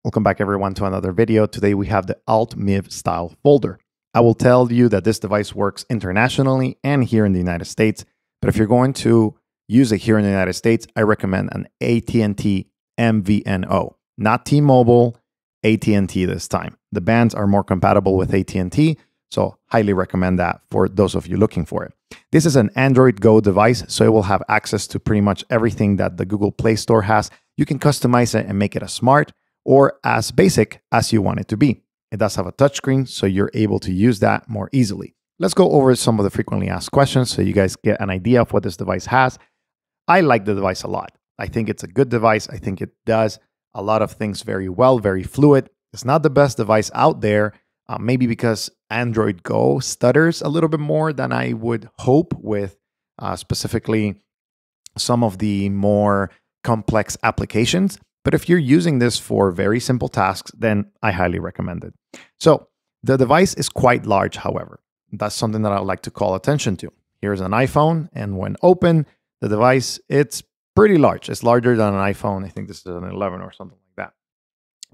Welcome back everyone to another video. Today we have the ALT Mive Style folder. I will tell you that this device works internationally and here in the United States, but if you're going to use it here in the United States, I recommend an AT&T MVNO, not T-Mobile, AT&T this time. The bands are more compatible with AT&T, so highly recommend that for those of you looking for it. This is an Android Go device, so it will have access to pretty much everything that the Google Play Store has. You can customize it and make it as smart or as basic as you want it to be. It does have a touchscreen, so you're able to use that more easily. Let's go over some of the frequently asked questions so you guys get an idea of what this device has. I like the device a lot. I think it's a good device. I think it does a lot of things very well, very fluid. It's not the best device out there, maybe because Android Go stutters a little bit more than I would hope with specifically some of the more complex applications. But if you're using this for very simple tasks, then I highly recommend it. So the device is quite large, however. That's something that I would like to call attention to. Here's an iPhone, and when open, the device, it's pretty large. It's larger than an iPhone. I think this is an 11 or something like that.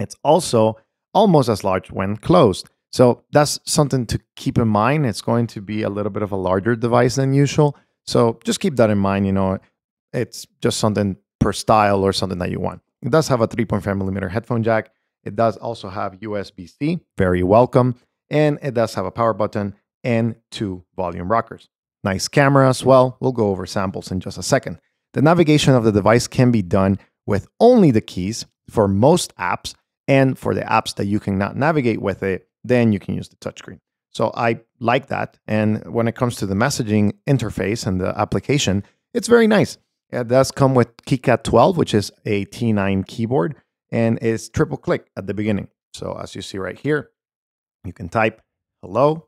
It's also almost as large when closed. So that's something to keep in mind. It's going to be a little bit of a larger device than usual. So just keep that in mind. You know, it's just something per style or something that you want. It does have a 3.5mm headphone jack. It does also have USB-C, very welcome. And it does have a power button and 2 volume rockers. Nice camera as well. We'll go over samples in just a second. The navigation of the device can be done with only the keys for most apps, and for the apps that you cannot navigate with it, then you can use the touchscreen. So I like that. And when it comes to the messaging interface and the application, it's very nice. It does come with Keypad 12, which is a T9 keyboard, and it's triple click at the beginning. So as you see right here, you can type hello.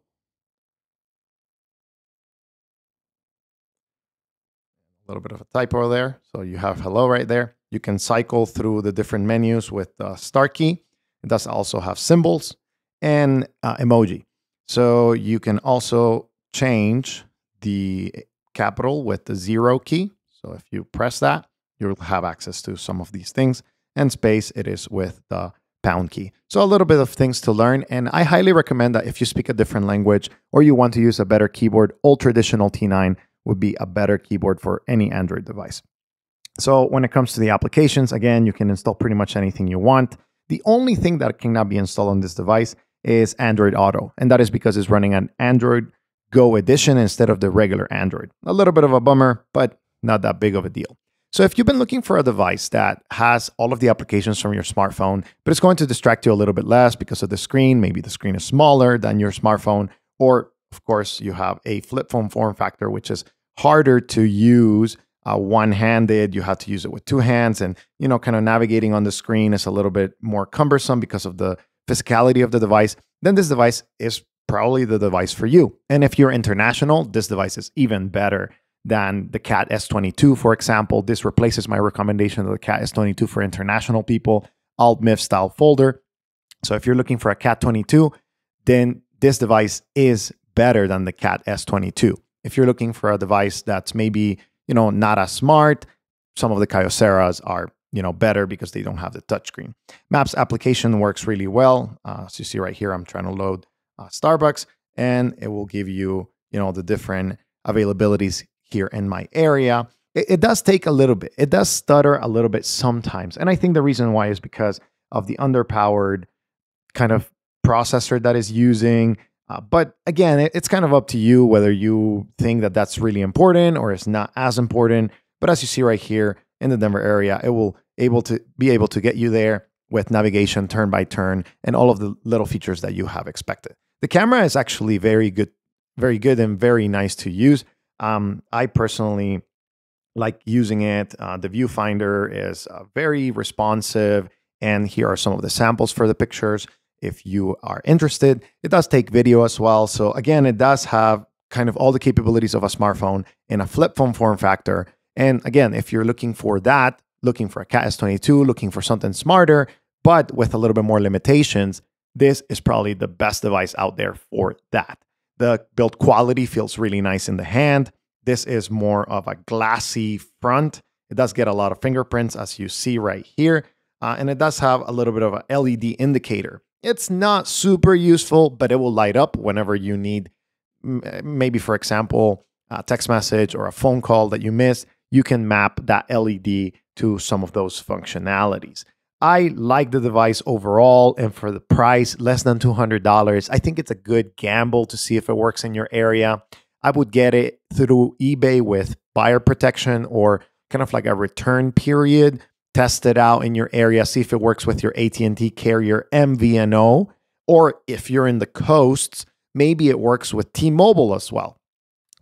A little bit of a typo there. So you have hello right there. You can cycle through the different menus with the star key. It does also have symbols and emoji. So you can also change the capital with the 0 key. So if you press that, you'll have access to some of these things. And space, it is with the pound key. So a little bit of things to learn. And I highly recommend that if you speak a different language or you want to use a better keyboard, old traditional T9 would be a better keyboard for any Android device. So when it comes to the applications, again, you can install pretty much anything you want. The only thing that cannot be installed on this device is Android Auto. And that is because it's running an Android Go edition instead of the regular Android. A little bit of a bummer, but not that big of a deal. So if you've been looking for a device that has all of the applications from your smartphone, but it's going to distract you a little bit less because of the screen, maybe the screen is smaller than your smartphone, or of course you have a flip phone form factor, which is harder to use one-handed. You have to use it with 2 hands, and kind of navigating on the screen is a little bit more cumbersome because of the physicality of the device. Then this device is probably the device for you. And if you're international, this device is even better than the Cat S22, for example. This replaces my recommendation of the Cat S22 for international people, ALT Mive Style folder. So if you're looking for a Cat 22, then this device is better than the Cat S22. If you're looking for a device that's maybe, not as smart, some of the Kyoceras are, better because they don't have the touchscreen. Maps application works really well. As you see right here, I'm trying to load Starbucks, and it will give you, the different availabilities here in my area. It does take a little bit. It does stutter a little bit sometimes. And I think the reason why is because of the underpowered kind of processor that is using. But again, it's kind of up to you whether you think that that's really important or it's not as important. But as you see right here in the Denver area, it will be able to get you there with navigation turn by turn and all of the little features that you have expected. The camera is actually very good and very nice to use. I personally like using it. The viewfinder is very responsive, and here are some of the samples for the pictures. If you are interested, it does take video as well. So again, it does have kind of all the capabilities of a smartphone in a flip phone form factor. And again, if you're looking for that, looking for a Cat S22, looking for something smarter, but with a little bit more limitations, this is probably the best device out there for that. The build quality feels really nice in the hand. This is more of a glassy front. It does get a lot of fingerprints, as you see right here. and it does have a little bit of an LED indicator. It's not super useful, but it will light up whenever you need, maybe for example, a text message or a phone call that you missed. You can map that LED to some of those functionalities. I like the device overall, and for the price, less than $200, I think it's a good gamble to see if it works in your area. I would get it through eBay with buyer protection or kind of like a return period. Test it out in your area, see if it works with your AT&T carrier MVNO, or if you're in the coasts, maybe it works with T-Mobile as well.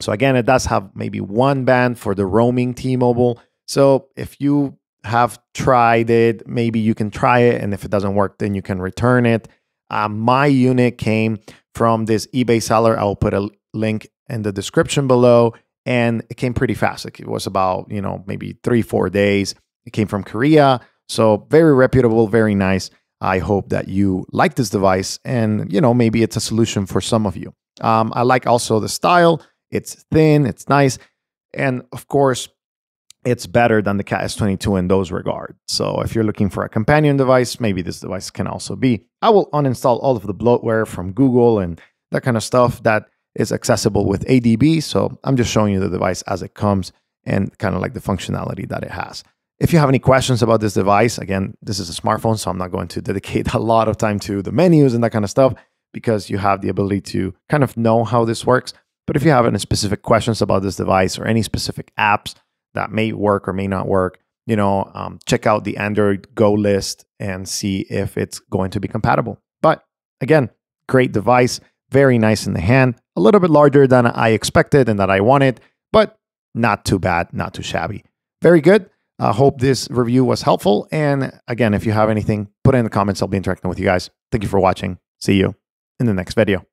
So again, it does have maybe one band for the roaming T-Mobile. So if you have tried it, maybe you can try it, and if it doesn't work, then you can return it. My unit came from this eBay seller. I'll put a link in the description below, and it came pretty fast. It was about, maybe 3-4 days. It came from Korea, so very reputable, very nice. I hope that you like this device, and maybe it's a solution for some of you. I like also the style. It's thin, it's nice, and of course, it's better than the Cat S22 in those regards. So if you're looking for a companion device, maybe this device can also be. I will uninstall all of the bloatware from Google and that kind of stuff that is accessible with ADB. So I'm just showing you the device as it comes and kind of like the functionality that it has. If you have any questions about this device, again, this is a smartphone, so I'm not going to dedicate a lot of time to the menus and that kind of stuff because you have the ability to kind of know how this works. But if you have any specific questions about this device or any specific apps that may work or may not work, check out the Android Go list and see if it's going to be compatible. But again, great device, very nice in the hand, a little bit larger than I expected and that I wanted, but not too bad, not too shabby. Very good. I hope this review was helpful. And again, if you have anything, put it in the comments. I'll be interacting with you guys. Thank you for watching. See you in the next video.